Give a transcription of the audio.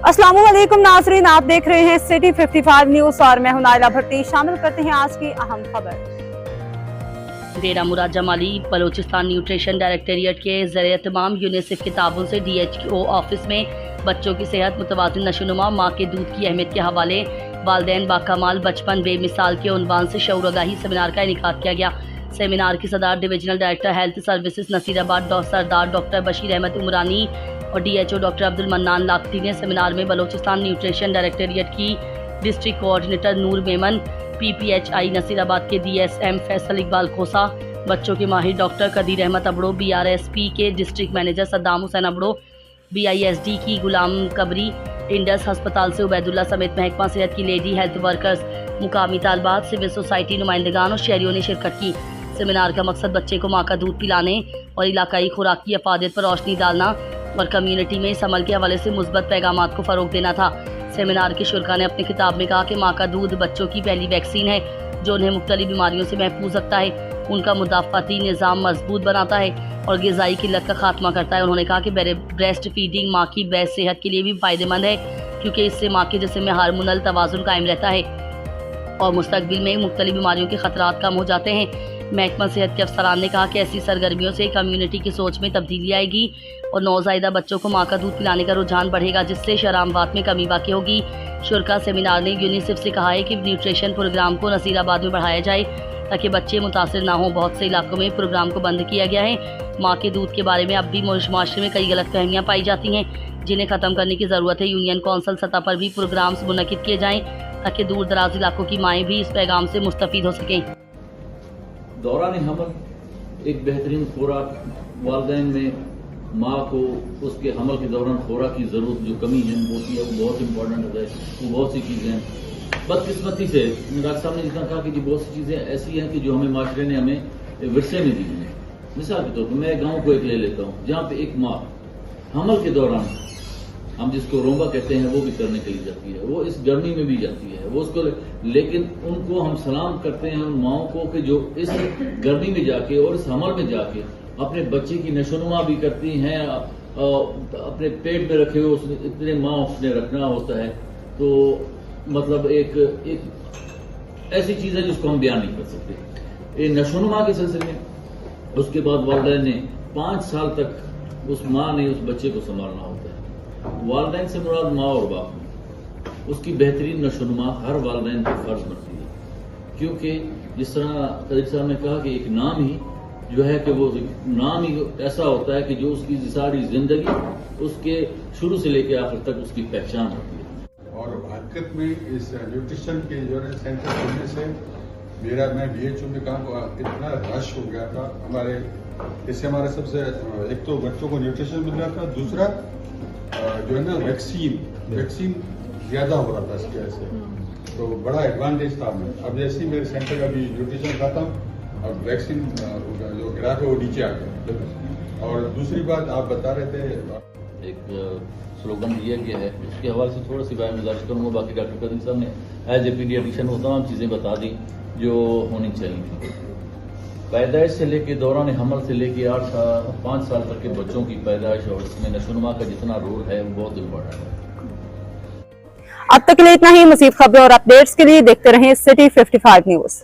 अस्सलाम वालेकुम नाज़रीन, आप देख रहे हैं सिटी 55 न्यूज़ और मैं हूं नाइला भट्टी। शामिल करते हैं आज की अहम खबर। डेरा मुराद जमाली बलोचिस्तान न्यूट्रिशन डायरेक्टोरेट के ज़रिए तमाम यूनिसेफ की ताबन से DHO ऑफिस में बच्चों की सेहत, मुतवाज़िन नशोनुमा, माँ के दूध की अहमियत के हवाले वालिदैन बाकमाल बचपन बेमिसाल के उन्वान से शऊर आगाही सेमिनार का इनेकाद किया गया। सेमिनार की सदारत divisional director health services Nasirabad Sardar doctor Bashir Ahmed Umrani और DHO डॉक्टर अब्दुल मन्नान लाखती ने सेमिनार में बलोचिस्तान न्यूट्रिशन डायरेक्टोरेट की district coordinator Noor Memon, PPHI Nasirabad के DSM फैसल इकबाल खोसा, बच्चों के माहिर डॉक्टर कदीर अहमद अबड़ो, BRSP के district manager Saddam Hussain Abro, BISD की गुलाम कबरी, इंडस अस्पताल से उबैदुल्ला समेत महकमा सेहत की लेडी हेल्थ वर्कर्स, मुकामी तालबात, सिविल सोसाइटी नुमाइंदगान और शहरियों ने शिरकत की। सेमिनार का मकसद बच्चे को माँ का दूध पिलाने और इलाकाई खुराक की अफादियत पर रोशनी डालना और कम्युनिटी में इस अमल के हवाले से मुस्बत पैगामात को फ़रोग देना था। सेमिनार के शुरका ने अपने खिताब में कहा कि माँ का दूध बच्चों की पहली वैक्सीन है जो उन्हें मुख्तलिफ बीमारियों से महफूज रखता है, उनका मुदाफ़ाती निज़ाम मजबूत बनाता है और ग़िज़ाई किल्लत का खात्मा करता है। उन्होंने कहा कि ब्रेस्ट फीडिंग माँ की ब्रेस्ट सेहत के लिए भी फ़ायदेमंद है क्योंकि इससे माँ के जिस्म में हार्मोनल तवाज़ुन कायम रहता है और मुस्तक़बिल में मुख्तलिफ बीमारियों के ख़तरात कम हो जाते हैं। महकमा सेहत के अफसरान ने कहा कि ऐसी सरगर्मियों से कम्युनिटी की सोच में तब्दीली आएगी और नौज़ायदा बच्चों को माँ का दूध पिलाने का रुझान बढ़ेगा, जिससे शरामवात में कमी वाक़ई होगी। शुरका सेमिनार ने यूनिसेफ से कहा है कि न्यूट्रिशन प्रोग्राम को नसीराबाद में बढ़ाया जाए ताकि बच्चे मुतासिर ना हों। बहुत से इलाकों में प्रोग्राम को बंद किया गया है। माँ के दूध के बारे में अब भी माशरे में कई गलत फहमियाँ पाई जाती हैं जिन्हें ख़त्म करने की ज़रूरत है। यूनियन कौंसल सतह पर भी प्रोग्राम्स मुनक़िद किए जाएँ ताकि दूर दराज इलाकों की माएँ भी इस पैगाम से मुस्तफ़ीद हो सकें। दौरान हमल एक बेहतरीन खुराक, वालिदैन में माँ को उसके हमल के दौरान खुराक की ज़रूरत जो कमी है होती है वो बहुत इंपॉर्टेंट है। वो बहुत सी चीज़ें हैं, बदकिस्मती से डॉक्टर साहब ने जितना कहा कि बहुत सी चीज़ें ऐसी हैं कि जो हमें माशरे ने हमें विरसे में दी हैं। मिसाल के तौर पर मैं गाँव को एक ले लेता हूँ जहाँ पे एक माँ हमल के दौरान, हम जिसको रोंबा कहते हैं, वो भी करने के लिए जाती है, वो इस गर्मी में भी जाती है वो उसको, लेकिन उनको हम सलाम करते हैं उन माओं को कि जो इस गर्मी में जाके और इस हमल में जाके अपने बच्चे की नशोनुमा भी करती हैं, अपने पेट में रखे हुए इतने माँ उसने रखना होता है। तो मतलब एक ऐसी चीज़ है जिसको हम बयान नहीं कर सकते। ये नशोनुमा के सिलसिले में उसके बाद वालिदैन ने 5 साल तक उस माँ ने उस बच्चे को संभालना होता है। वालिदैन से मुराद माँ और बाप, उसकी बेहतरीन नशोनुमा हर वालिदैन पर फर्ज बनती है क्योंकि जिस तरह कदीर साहब ने कहा कि एक नाम ही जो है कि वो नाम ही ऐसा होता है कि जो उसकी सारी जिंदगी उसके शुरू से लेकर आखिर तक उसकी पहचान होती है। और हकीकत में इस न्यूट्रिशन के जो है सेंटर खुलने से मैं DHO में काम इतना रश हो गया था हमारे, इससे हमारे सबसे एक तो बच्चों को न्यूट्रिशन मिल रहा था, दूसरा जो है ना वैक्सीन ज़्यादा हो रहा था इसकी वजह से, तो बड़ा एडवांटेज था हमें। अब जैसे ही मेरे सेंटर का भी न्यूट्रिशन खाता हूँ और वैक्सीन जो ग्राफ है वो नीचे आ गया। और दूसरी बात आप बता रहे थे, एक स्लोगन दिया गया है, उसके हवाले से थोड़ा सी बयान गुजारिश करूँगा। बाकी डॉक्टर कदीर साहब ने एज ए पीडियाट्रिशियन वो तमाम चीज़ें बता दी जो होनी चाहिए थी। पैदाइश से लेके दौरान हमल से लेके 5 साल तक के बच्चों की पैदाइश और इसमें नशोनुमा का जितना रोल है वो बहुत इम्पोर्टेंट है। अब तक के लिए इतना ही। मज़ीद खबरों और अपडेट्स के लिए देखते रहें सिटी 55 न्यूज़।